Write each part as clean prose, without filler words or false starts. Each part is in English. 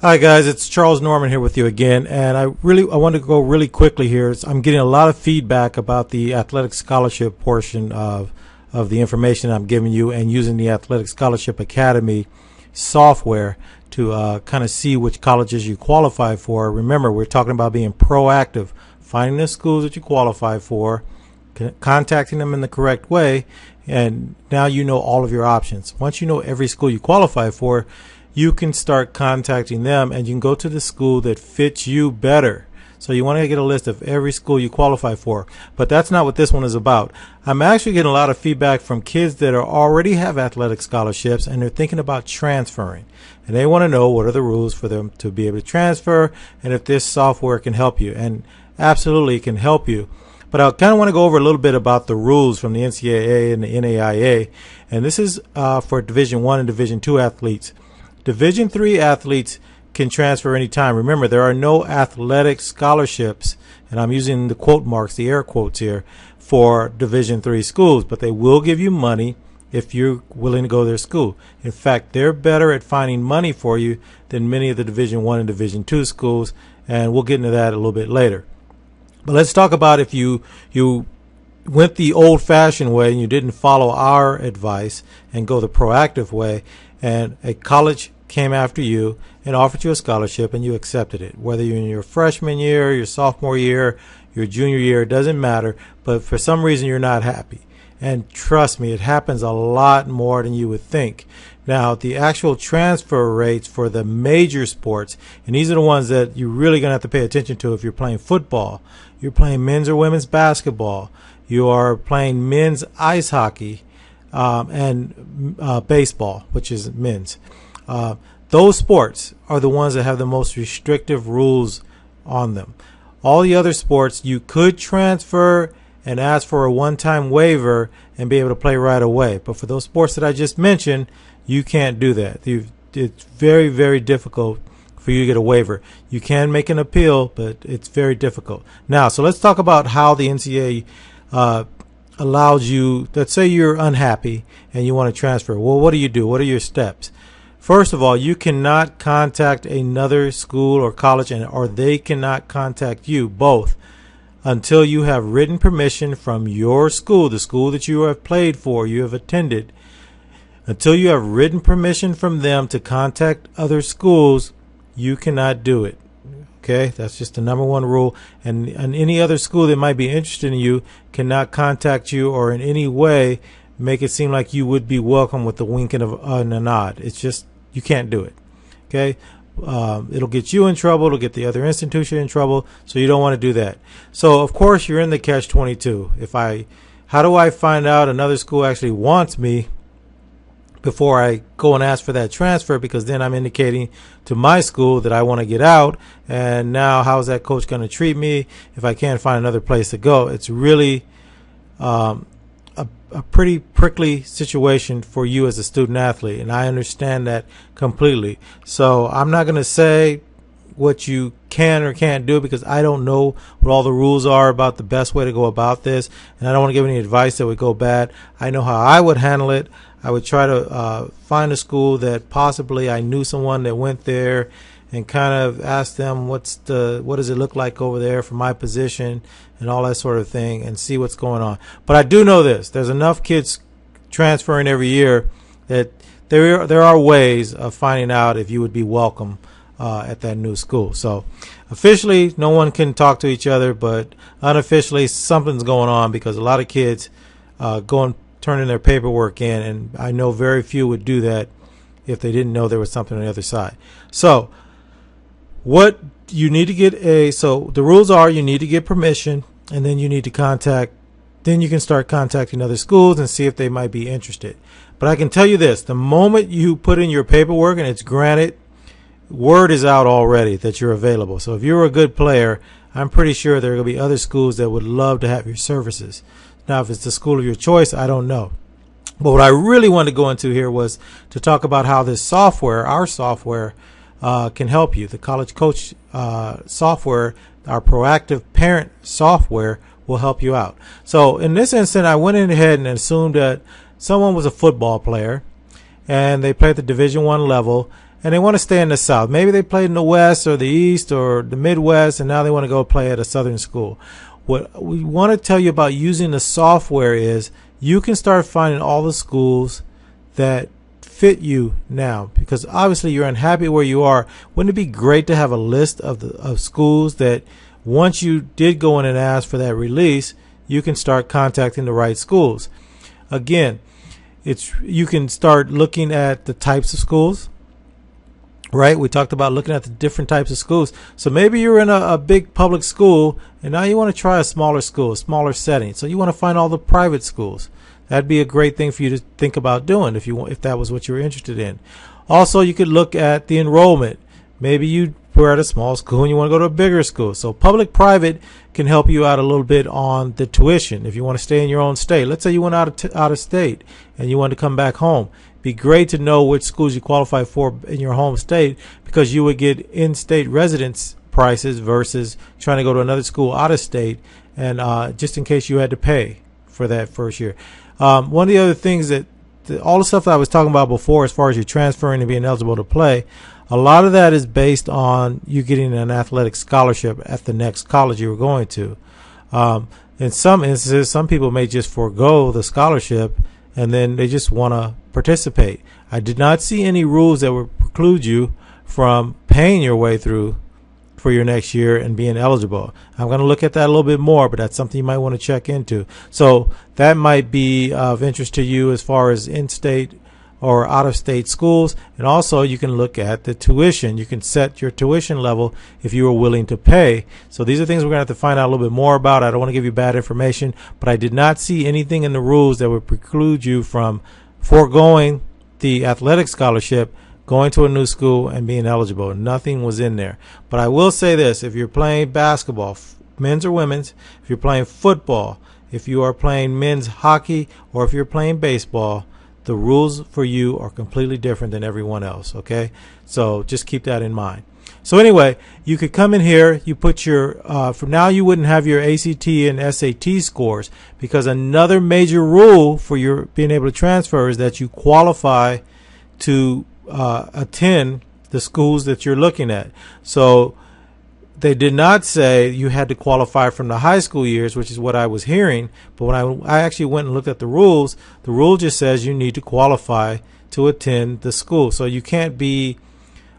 Hi guys, it's Charles Norman here with you again, and I want to go really quickly here. I'm getting a lot of feedback about the athletic scholarship portion of the information I'm giving you, and using the Athletic Scholarship Academy software to kind of see which colleges you qualify for. Remember, we're talking about being proactive, finding the schools that you qualify for, contacting them in the correct way, and now you know all of your options. Once you know every school you qualify for, you can start contacting them, and you can go to the school that fits you better. So you want to get a list of every school you qualify for. But that's not what this one is about. I'm actually getting a lot of feedback from kids that already have athletic scholarships, and they're thinking about transferring. And they want to know what are the rules for them to be able to transfer, and if this software can help you. And absolutely it can help you. But I kind of want to go over a little bit about the rules from the NCAA and the NAIA. And this is for Division I and Division II athletes. Division III athletes can transfer anytime. Remember, there are no athletic scholarships, and I'm using the quote marks, the air quotes here, for Division III schools, but they will give you money if you're willing to go to their school. In fact, they're better at finding money for you than many of the Division I and Division II schools, and we'll get into that a little bit later. But let's talk about if you went the old-fashioned way and you didn't follow our advice and go the proactive way, and a college came after you and offered you a scholarship and you accepted it. Whether you're in your freshman year, your sophomore year, your junior year, it doesn't matter, but for some reason you're not happy. And trust me, it happens a lot more than you would think. Now, the actual transfer rates for the major sports, and these are the ones that you're really going to have to pay attention to if you're playing football, you're playing men's or women's basketball, you are playing men's ice hockey, and baseball, which is men's. Those sports are the ones that have the most restrictive rules on them. All the other sports, you could transfer and ask for a one-time waiver and be able to play right away. But for those sports that I just mentioned, you can't do that. It's very, very difficult for you to get a waiver. You can make an appeal, but it's very difficult. Now, so let's talk about how the NCAA allows you. Let's say you're unhappy and you want to transfer. Well, what do you do? What are your steps? First of all, you cannot contact another school or college, or they cannot contact you, both, until you have written permission from your school, the school that you have played for, you have attended. Until you have written permission from them to contact other schools, you cannot do it. Okay, that's just the number one rule. And any other school that might be interested in you cannot contact you or in any way make it seem like you would be welcome with the wink and a nod. It's just, you can't do it. Okay, it'll get you in trouble. It'll get the other institution in trouble. So you don't want to do that. So of course you're in the catch-22. How do I find out another school actually wants me before I go and ask for that transfer? Because then I'm indicating to my school that I want to get out. And now how's that coach going to treat me if I can't find another place to go? It's really a pretty prickly situation for you as a student athlete, and I understand that completely. So I'm not going to say what you can or can't do, because I don't know what all the rules are about the best way to go about this, and I don't want to give any advice that would go bad. I know how I would handle it. I would try to find a school that possibly I knew someone that went there, and kind of ask them what does it look like over there for my position and all that sort of thing, and see what's going on. But I do know this: there's enough kids transferring every year that there are ways of finding out if you would be welcome at that new school. So officially, no one can talk to each other, but unofficially, something's going on, because a lot of kids go and turn in their paperwork in, and I know very few would do that if they didn't know there was something on the other side. So what you need to get so the rules are, you need to get permission, and then you need to then you can start contacting other schools and see if they might be interested. But I can tell you this: the moment you put in your paperwork and it's granted, word is out already that you're available. So if you're a good player, I'm pretty sure there are going to be other schools that would love to have your services. Now, if it's the school of your choice, I don't know. But what I really wanted to go into here was to talk about how this software, our software, can help you. The College Coach software, our proactive parent software, will help you out. So in this instance, I went in ahead and assumed that someone was a football player and they played at the Division I level, and they want to stay in the South. Maybe they played in the West or the East or the Midwest, and now they want to go play at a Southern school. What we want to tell you about using the software is you can start finding all the schools that fit you now, because obviously you're unhappy where you are. Wouldn't it be great to have a list of schools that once you did go in and ask for that release, you can start contacting the right schools? Again, you can start looking at the types of schools, right? We talked about looking at the different types of schools. So maybe you're in a big public school and now you want to try a smaller school, a smaller setting. So you want to find all the private schools. That'd be a great thing for you to think about doing if that was what you were interested in. Also, you could look at the enrollment. Maybe you were at a small school and you want to go to a bigger school. So public-private can help you out a little bit on the tuition if you want to stay in your own state. Let's say you went out of state and you want to come back home. Be great to know which schools you qualify for in your home state, because you would get in-state residence prices versus trying to go to another school out of state, and just in case you had to pay for that first year. One of the other things that all the stuff that I was talking about before, as far as you transferring and being eligible to play, a lot of that is based on you getting an athletic scholarship at the next college you were going to. In some instances, some people may just forego the scholarship and then they just want to participate. I did not see any rules that would preclude you from paying your way through for your next year and being eligible. I'm going to look at that a little bit more, but that's something you might want to check into. So that might be of interest to you as far as in-state or out-of-state schools. And also you can look at the tuition. You can set your tuition level if you are willing to pay. So these are things we're going to have to find out a little bit more about. I don't want to give you bad information, but I did not see anything in the rules that would preclude you from foregoing the athletic scholarship, going to a new school, and being eligible. Nothing was in there. But I will say this: if you're playing basketball, men's or women's, if you're playing football, if you are playing men's hockey, or if you're playing baseball, the rules for you are completely different than everyone else, okay? So just keep that in mind. So anyway, you could come in here, you put your, from now you wouldn't have your ACT and SAT scores, because another major rule for your being able to transfer is that you qualify to attend the schools that you're looking at. So they did not say you had to qualify from the high school years, which is what I was hearing. But when I actually went and looked at the rule just says you need to qualify to attend the school. So you can't be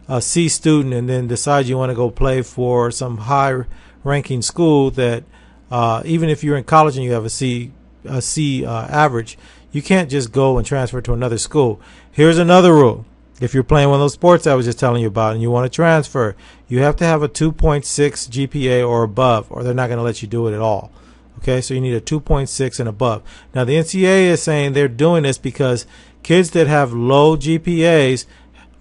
a C student and then decide you want to go play for some high-ranking school that even if you're in college and you have a C average, you can't just go and transfer to another school. Here's another rule. If you're playing one of those sports I was just telling you about and you want to transfer, you have to have a 2.6 GPA or above, or they're not going to let you do it at all. Okay, so you need a 2.6 and above. Now, the NCAA is saying they're doing this because kids that have low GPAs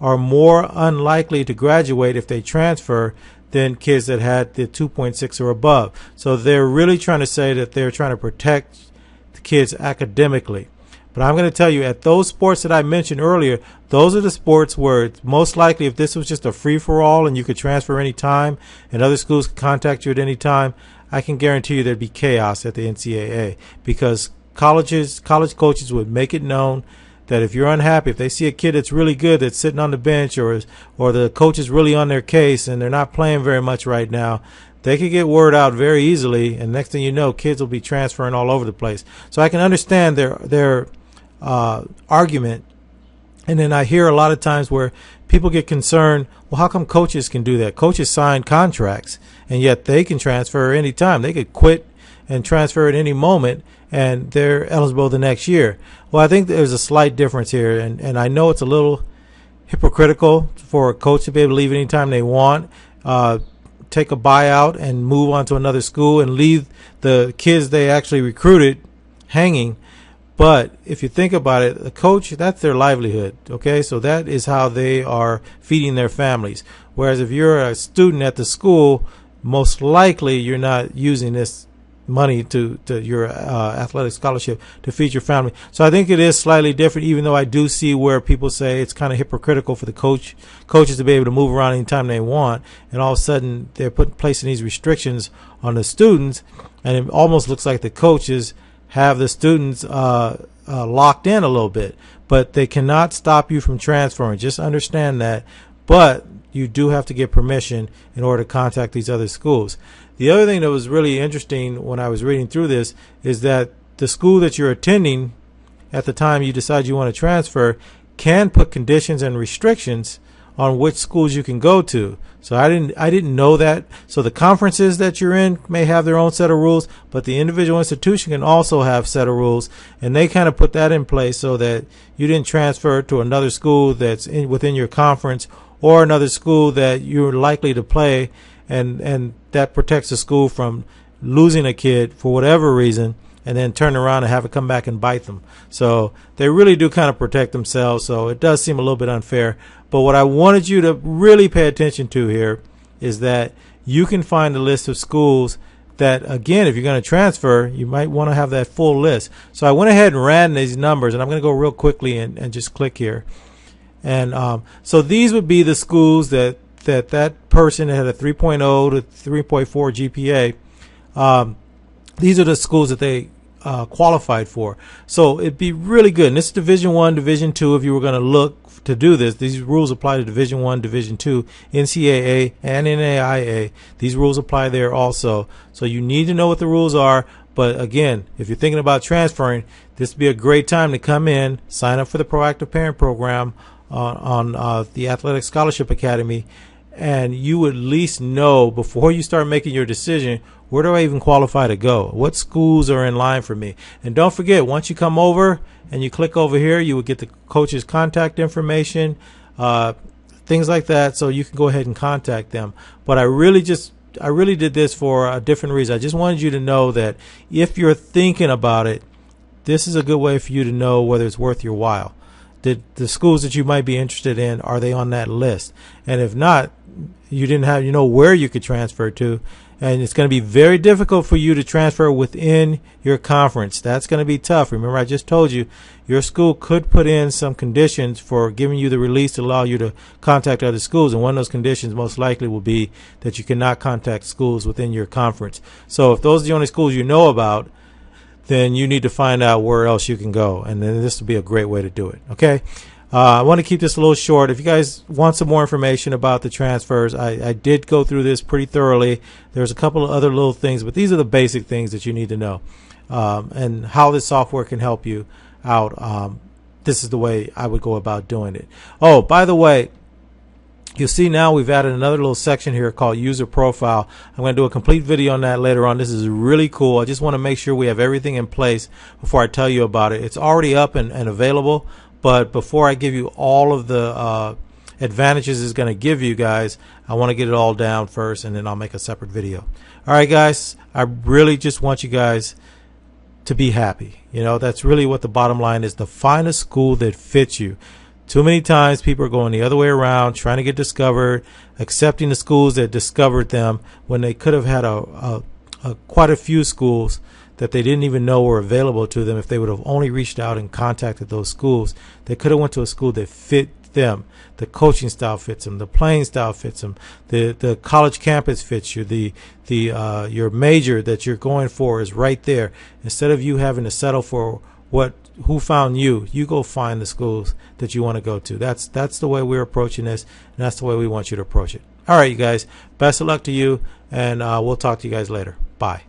are more unlikely to graduate if they transfer than kids that had the 2.6 or above. So they're really trying to say that they're trying to protect the kids academically. But I'm going to tell you, at those sports that I mentioned earlier, those are the sports where it's most likely, if this was just a free-for-all and you could transfer any time and other schools could contact you at any time, I can guarantee you there'd be chaos at the NCAA, because college coaches would make it known that if you're unhappy, if they see a kid that's really good that's sitting on the bench, or the coach is really on their case and they're not playing very much right now, they could get word out very easily, and next thing you know, kids will be transferring all over the place. So I can understand their argument. And then I hear a lot of times where people get concerned, well, how come coaches can do that? Coaches sign contracts, and yet they can transfer any time. They could quit and transfer at any moment, and they're eligible the next year. Well, I think there's a slight difference here, and I know it's a little hypocritical for a coach to be able to leave anytime they want, take a buyout and move on to another school and leave the kids they actually recruited hanging. But if you think about it, the coach, that's their livelihood, okay? So that is how they are feeding their families. Whereas if you're a student at the school, most likely you're not using this money to your athletic scholarship to feed your family. So I think it is slightly different, even though I do see where people say it's kind of hypocritical for the coaches to be able to move around anytime they want, and all of a sudden they're placing these restrictions on the students, and it almost looks like the coaches have the students locked in a little bit. But they cannot stop you from transferring. Just understand that but you do have to get permission in order to contact these other schools. The other thing that was really interesting when I was reading through this is that the school that you're attending at the time you decide you want to transfer can put conditions and restrictions on which schools you can go to. So I didn't know that. So the conferences that you're in may have their own set of rules, but the individual institution can also have set of rules, and they kind of put that in place so that you didn't transfer to another school that's within your conference or another school that you're likely to play, and that protects the school from losing a kid for whatever reason and then turn around and have it come back and bite them. So they really do kind of protect themselves. So it does seem a little bit unfair. But what I wanted you to really pay attention to here is that you can find a list of schools that, again, if you're going to transfer, you might want to have that full list. So I went ahead and ran these numbers, and I'm going to go real quickly and just click here. And so these would be the schools that person that had a 3.0 to 3.4 GPA. These are the schools that they qualified for. So it'd be really good. And this is Division I, Division II. If you were going to look to do this, these rules apply to Division I, Division II, NCAA, and NAIA. These rules apply there also. So you need to know what the rules are. But again, if you're thinking about transferring, this would be a great time to come in, sign up for the Proactive Parent Program on the Athletic Scholarship Academy, and you would at least know before you start making your decision, where do I even qualify to go? What schools are in line for me? And don't forget, once you come over and you click over here, you will get the coach's contact information, things like that, so you can go ahead and contact them. But I really did this for a different reason. I just wanted you to know that if you're thinking about it, this is a good way for you to know whether it's worth your while. The schools that you might be interested in, are they on that list? And if not, you know where you could transfer to, and it's going to be very difficult for you to transfer within your conference. That's going to be tough. Remember, I just told you your school could put in some conditions for giving you the release to allow you to contact other schools, and one of those conditions most likely will be that you cannot contact schools within your conference. So if those are the only schools you know about, then you need to find out where else you can go, and then this will be a great way to do it. Okay, I want to keep this a little short. If you guys want some more information about the transfers, I did go through this pretty thoroughly. There's a couple of other little things, but these are the basic things that you need to know, and how this software can help you out. This is the way I would go about doing it. Oh, by the way, you'll see now we've added another little section here called User Profile. I'm going to do a complete video on that later on. This is really cool. I just want to make sure we have everything in place before I tell you about it. It's already up and available, but before I give you all of the advantages it's going to give you guys, I want to get it all down first, and then I'll make a separate video. All right, guys, I really just want you guys to be happy. You know, that's really what the bottom line is, to find a school that fits you. Too many times people are going the other way around, trying to get discovered, accepting the schools that discovered them when they could have had quite a few schools that they didn't even know were available to them. If they would have only reached out and contacted those schools, they could have went to a school that fit them. The coaching style fits them, the playing style fits them, the college campus fits you, your major that you're going for is right there. Instead of you having to settle for who found you go find the schools that you want to go to. That's the way we're approaching this, and that's the way we want you to approach it. All right, you guys, best of luck to you, and we'll talk to you guys later. Bye.